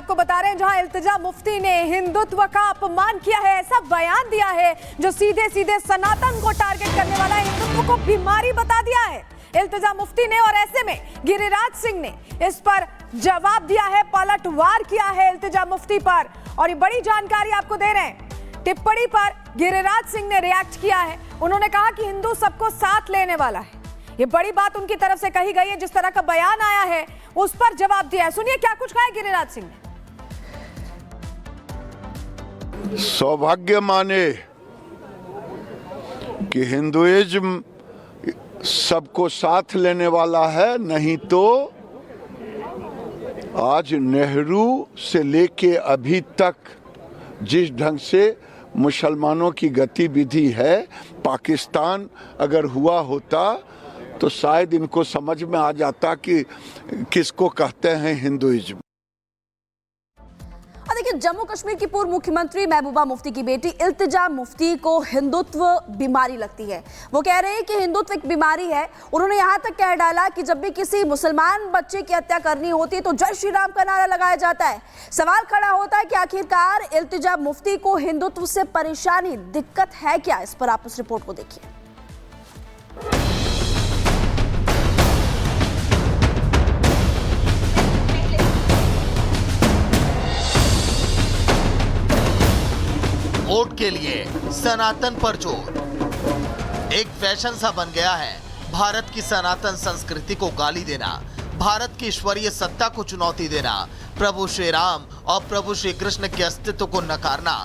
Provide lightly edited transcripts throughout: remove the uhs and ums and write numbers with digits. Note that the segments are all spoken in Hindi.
आपको बता रहे हैं, जहां इल्तिजा मुफ्ती ने हिंदुत्व का अपमान किया है, ऐसा बयान दिया है जो सीधे सीधे सनातन को टारगेट करने वाला है, हिंदुत्व को बीमारी बता दिया है इल्तिजा मुफ्ती ने। और ऐसे में गिरिराज सिंह ने इस पर जवाब दिया है, पलटवार किया है इल्तिजा मुफ्ती पर। और ये बड़ी जानकारी आपको दे रहे हैं, टिप्पणी पर गिरिराज सिंह ने रिएक्ट किया है। उन्होंने कहा कि हिंदू सबको साथ लेने वाला है। ये बड़ी बात उनकी तरफ से कही गई है। जिस तरह का बयान आया है उस पर जवाब दिया है। सुनिए क्या कुछ कहा है गिरिराज सिंह ने। सौभाग्य माने कि हिंदुइज्म सबको साथ लेने वाला है, नहीं तो आज नेहरू से लेके अभी तक जिस ढंग से मुसलमानों की गतिविधि है, पाकिस्तान अगर हुआ होता तो शायद इनको समझ में आ जाता कि किसको कहते हैं हिंदुइज्म। देखिए, जम्मू कश्मीर की पूर्व मुख्यमंत्री महबूबा मुफ्ती की बेटी इल्तिजा मुफ्ती को हिंदुत्व बीमारी लगती है। वो कह रहे हैं कि हिंदुत्व एक बीमारी है। उन्होंने यहां तक कह डाला कि जब भी किसी मुसलमान बच्चे की हत्या करनी होती है तो जय श्री राम का नारा लगाया जाता है। सवाल खड़ा होता है कि आखिरकार इल्तिजा मुफ्ती को हिंदुत्व से परेशानी, दिक्कत है क्या? इस पर आप उस रिपोर्ट को देखिए। वोट के लिए सनातन पर जोर एक फैशन सा बन गया है। भारत की सनातन संस्कृति को गाली देना, भारत की ईश्वरीय सत्ता को चुनौती देना, प्रभु श्री राम और प्रभु श्री कृष्ण के अस्तित्व को नकारना।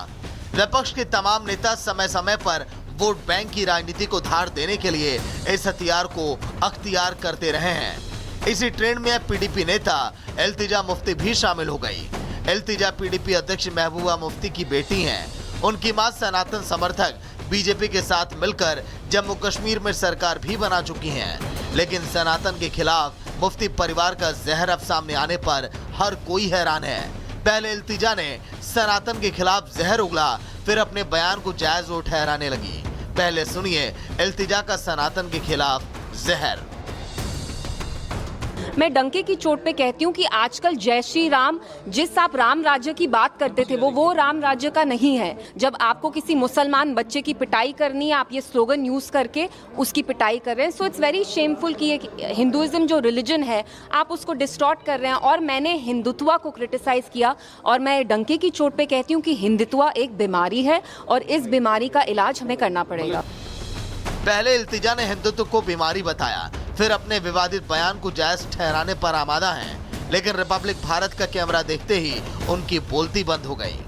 विपक्ष के तमाम नेता समय समय पर वोट बैंक की राजनीति को धार देने के लिए इस हथियार को अख्तियार करते रहे हैं। इसी ट्रेंड में पीडीपी नेता इल्तिजा मुफ्ती भी शामिल हो गई। इल्तिजा पीडीपी अध्यक्ष महबूबा मुफ्ती की बेटी हैं। उनकी मां सनातन समर्थक बीजेपी के साथ मिलकर जम्मू कश्मीर में सरकार भी बना चुकी हैं। लेकिन सनातन के खिलाफ मुफ्ती परिवार का जहर अब सामने आने पर हर कोई हैरान है। पहले इल्तिजा ने सनातन के खिलाफ जहर उगला, फिर अपने बयान को जायज वोट ठहराने लगी। पहले सुनिए इल्तिजा का सनातन के खिलाफ जहर। मैं डंके की चोट पे कहती हूँ कि आजकल जय श्री राम, जिस आप राम राज्य की बात करते थे वो राम राज्य का नहीं है। जब आपको किसी मुसलमान बच्चे की पिटाई करनी है, आप ये स्लोगन यूज करके उसकी पिटाई कर रहे हैं। सो इट्स वेरी शेमफुल कि हिंदुइज्म जो रिलीजन है आप उसको डिस्टॉर्ट कर रहे हैं। और मैंने हिंदुत्व को क्रिटिसाइज किया और मैं डंके की चोट पे कहती हूँ कि हिंदुत्व एक बीमारी है और इस बीमारी का इलाज हमें करना पड़ेगा। पहले इल्तिजा ने हिंदुत्व को बीमारी बताया, फिर अपने विवादित बयान को जायज ठहराने पर आमादा हैं। लेकिन रिपब्लिक भारत का कैमरा देखते ही उनकी बोलती बंद हो गई।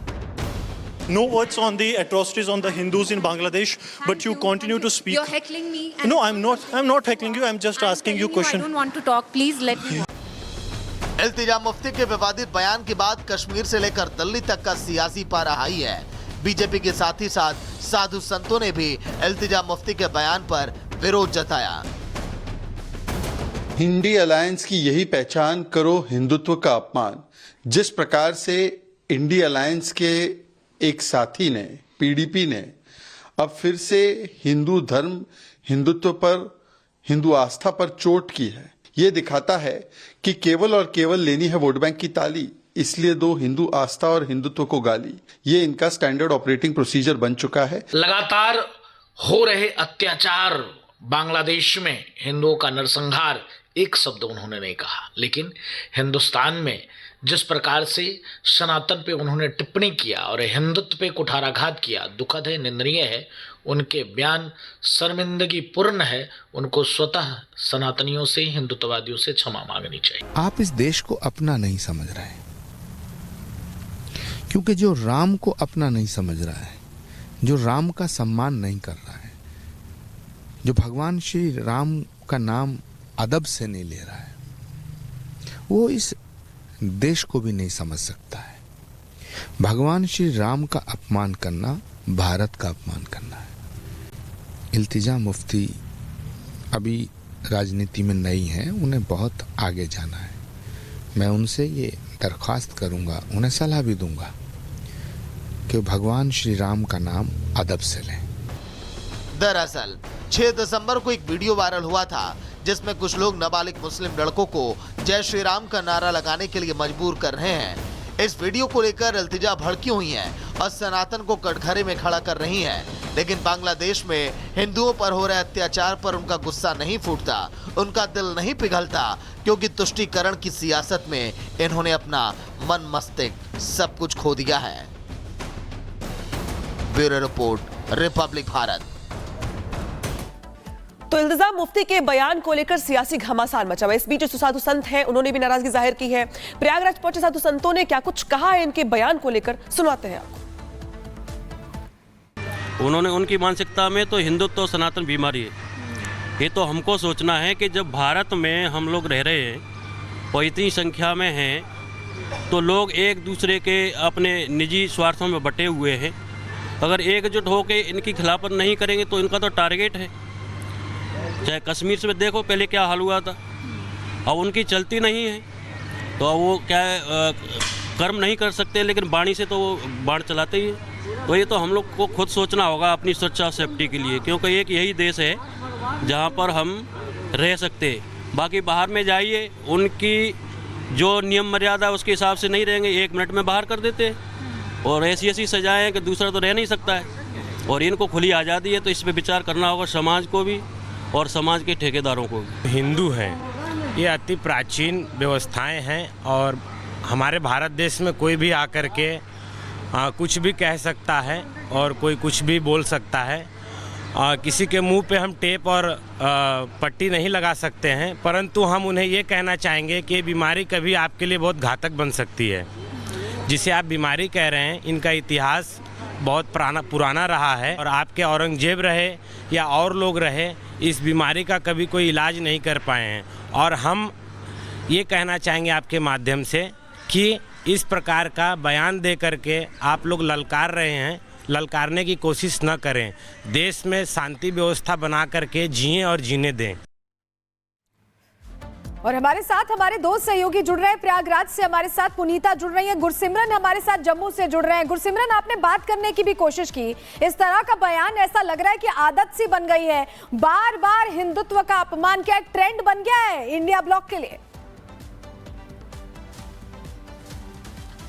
No words on the atrocities on the Hindus in Bangladesh, but you continue to speak. You're heckling me. No, I'm not. I'm not heckling you. I'm just asking you question. I don't want to talk. Please let me. Iltija Mufti के विवादित बयान के बाद कश्मीर से लेकर दिल्ली तक का सियासी पारा हाई है। बीजेपी के साथ ही साथ साधु संतों ने भी इल्तिजा मुफ्ती के बयान पर विरोध जताया। इंडी अलायंस की यही पहचान, करो हिंदुत्व का अपमान। जिस प्रकार से इंडी अलायंस के एक साथी ने, पीडीपी ने अब फिर से हिंदू धर्म, हिंदुत्व पर, हिंदू आस्था पर चोट की है, ये दिखाता है कि केवल और केवल लेनी है वोट बैंक की ताली, इसलिए दो हिंदू आस्था और हिंदुत्व को गाली। ये इनका स्टैंडर्ड ऑपरेटिंग प्रोसीजर बन चुका है। लगातार हो रहे अत्याचार, बांग्लादेश में हिंदुओं का नरसंहार, एक शब्द उन्होंने नहीं कहा। लेकिन हिंदुस्तान में जिस प्रकार से सनातन पे उन्होंने टिप्पणी किया और हिंदुत्व पे कुठाराघात किया, दुखद है, निंदनीय है। उनके बयान शर्मिंदगी पूर्ण है। उनको स्वतः सनातनियों से, हिंदुत्ववादियों से क्षमा मांगनी चाहिए। आप इस देश को अपना नहीं समझ रहे हैं, क्योंकि जो राम को अपना नहीं समझ रहा है, जो राम का सम्मान नहीं कर रहा है, जो भगवान श्री राम का नाम अदब से नहीं ले रहा है, वो इस देश को भी नहीं समझ सकता है। भगवान श्री राम का अपमान करना भारत का अपमान करना है। इल्तिजा मुफ्ती अभी राजनीति में नई हैं, उन्हें बहुत आगे जाना है। मैं उनसे ये दरख्वास्त करूंगा, उन्हें सलाह भी दूंगा कि भगवान श्री राम का नाम अदब से लें। दरअसल 6 दिसंबर को एक वीडियो वायरल हुआ था जिसमें कुछ लोग नाबालिग मुस्लिम लड़कों को जय श्री राम का नारा लगाने के लिए मजबूर कर रहे हैं। इस वीडियो को लेकर इल्तिजा भड़की हुई हैं और सनातन को कटघरे में खड़ा कर रही हैं। लेकिन बांग्लादेश में हिंदुओं पर हो रहे अत्याचार पर उनका गुस्सा नहीं फूटता, उनका दिल नहीं पिघलता, क्योंकि तुष्टीकरण की सियासत में इन्होंने अपना मन मस्तिष्क सब कुछ खो दिया है। Bureau report, Republic Bharat. तो इल्तिजाम मुफ्ती के बयान को लेकर सियासी घमासान मचा हुआ। इस बीच जो साधु संत हैं उन्होंने भी नाराजगी जाहिर की है। प्रयागराज पहुंचे साधु संतों ने क्या कुछ कहा है इनके बयान को लेकर, सुनाते हैं आपको। उन्होंने उनकी मानसिकता में तो हिंदुत्व तो सनातन बीमारी है। ये तो हमको सोचना है कि जब भारत में हम लोग रह रहे हैं और इतनी संख्या में हैं, तो लोग एक दूसरे के अपने निजी स्वार्थों में बटे हुए हैं। अगर एकजुट होकर इनकी खिलाफत नहीं करेंगे तो इनका तो टारगेट है। चाहे कश्मीर से देखो पहले क्या हाल हुआ था, अब उनकी चलती नहीं है तो वो क्या कर्म नहीं कर सकते, लेकिन बाणी से तो वो बाण चलाते ही है। तो ये तो हम लोग को खुद सोचना होगा अपनी सुरक्षा और सेफ्टी के लिए, क्योंकि एक यही देश है जहाँ पर हम रह सकते हैं। बाकी बाहर में जाइए, उनकी जो नियम मर्यादा उसके हिसाब से नहीं रहेंगे, 1 मिनट में बाहर कर देते हैं और ऐसी ऐसी सजाएं कि दूसरा तो रह नहीं सकता है। और इनको खुली आज़ादी है, तो इस पर विचार करना होगा समाज को भी और समाज के ठेकेदारों को भी। हिंदू हैं, ये अति प्राचीन व्यवस्थाएं हैं और हमारे भारत देश में कोई भी आकर के कुछ भी कह सकता है और कोई कुछ भी बोल सकता है। किसी के मुंह पे हम टेप और पट्टी नहीं लगा सकते हैं, परंतु हम उन्हें ये कहना चाहेंगे कि बीमारी कभी आपके लिए बहुत घातक बन सकती है। जिसे आप बीमारी कह रहे हैं, इनका इतिहास बहुत पुराना रहा है और आपके औरंगजेब रहे या और लोग रहे, इस बीमारी का कभी कोई इलाज नहीं कर पाए हैं। और हम ये कहना चाहेंगे आपके माध्यम से कि इस प्रकार का बयान दे करके आप लोग ललकार रहे हैं, ललकारने की कोशिश न करें। देश में शांति व्यवस्था बना करके जिएं और जीने दें। और हमारे साथ हमारे दो सहयोगी जुड़ रहे हैं। प्रयागराज से हमारे साथ पुनीता जुड़ रही है, गुरसिमरन हमारे साथ जम्मू से जुड़ रहे हैं। गुरसिमरन, आपने बात करने की भी कोशिश की, इस तरह का बयान ऐसा लग रहा है कि आदत सी बन गई है, बार बार हिंदुत्व का अपमान, क्या एक ट्रेंड बन गया है इंडिया ब्लॉक के लिए?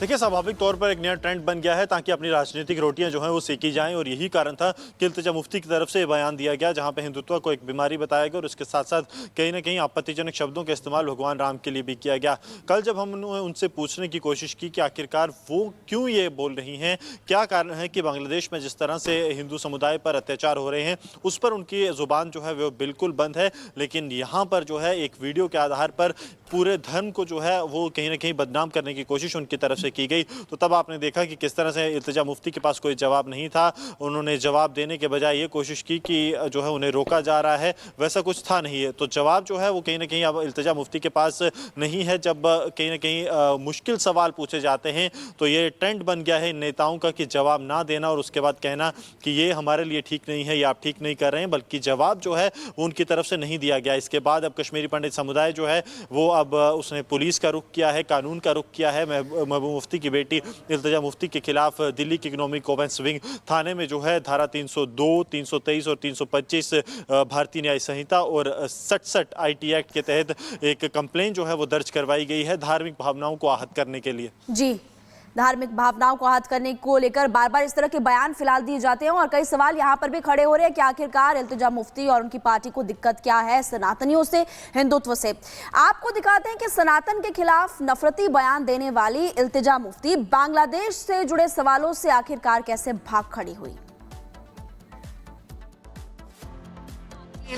देखिए, स्वाभाविक तौर पर एक नया ट्रेंड बन गया है ताकि अपनी राजनीतिक रोटियां जो हैं वो सेकी जाएं, और यही कारण था कि इल्तिजा मुफ्ती की तरफ से ये बयान दिया गया जहां पे हिंदुत्व को एक बीमारी बताया गया और उसके साथ साथ कहीं ना कहीं आपत्तिजनक शब्दों का इस्तेमाल भगवान राम के लिए भी किया गया। कल जब हमने उनसे पूछने की कोशिश की कि आखिरकार वो क्यों ये बोल रही हैं, क्या कारण है कि बांग्लादेश में जिस तरह से हिंदू समुदाय पर अत्याचार हो रहे हैं उस पर उनकी जुबान जो है वो बिल्कुल बंद है, लेकिन यहाँ पर जो है एक वीडियो के आधार पर पूरे धर्म को जो है वो कहीं ना कहीं बदनाम करने की कोशिश उनकी तरफ से की गई। तो तब आपने देखा कि किस तरह से इल्तिजा मुफ्ती के पास कोई जवाब नहीं था। उन्होंने जवाब देने के बजाय ये कोशिश की कि जो है उन्हें रोका जा रहा है, वैसा कुछ था नहीं है। तो जवाब जो है वो कहीं ना कहीं अब इल्तिजा मुफ्ती के पास नहीं है। जब कहीं ना कहीं मुश्किल सवाल पूछे जाते हैं तो ये ट्रेंड बन गया है नेताओं का कि जवाब ना देना और उसके बाद कहना कि ये हमारे लिए ठीक नहीं है, ये आप ठीक नहीं कर रहे हैं, बल्कि जवाब जो है वो उनकी तरफ से नहीं दिया गया। इसके बाद अब कश्मीरी पंडित समुदाय जो है वो अब उसने पुलिस का रुख किया है, कानून का रुख किया है। महबूबा मुफ्ती की बेटी इल्तिजा मुफ्ती के खिलाफ दिल्ली की इकोनॉमिक ऑफेंस विंग थाने में जो है धारा 302, 323 और 325 भारतीय न्याय संहिता और 67 IT एक्ट के तहत एक कंप्लेन जो है वो दर्ज करवाई गई है धार्मिक भावनाओं को आहत करने के लिए। जी, धार्मिक भावनाओं को आहत करने को लेकर बार बार इस तरह के बयान फिलहाल दिए जाते हैं और कई सवाल यहाँ पर भी खड़े हो रहे हैं कि आखिरकार इल्तिजा मुफ्ती और उनकी पार्टी को दिक्कत क्या है सनातनियों से, हिंदुत्व से। आपको दिखाते हैं कि सनातन के खिलाफ नफरती बयान देने वाली इल्तिजा मुफ्ती बांग्लादेश से जुड़े सवालों से आखिरकार कैसे भाग खड़ी हुई।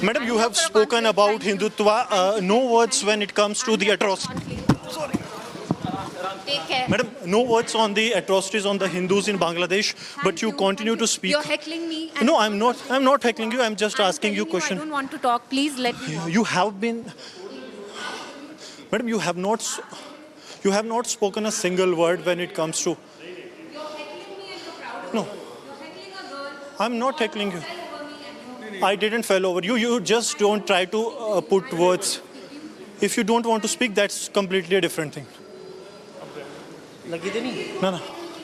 Madam, you have spoken about Hindutva. No words when it comes to the atrocity. Sorry. Take care. Madam, no words on the atrocities on the Hindus in Bangladesh, but you continue to speak. You're heckling me. No, I'm not. I'm not heckling you. I'm just asking you a question. I don't want to talk. Please let me. You have been, Madam. You have not spoken a single word when it comes to. No. I'm not heckling you. I didn't fell over you. You just don't try to put words. If you don't want to speak, that's completely a different thing. No, no.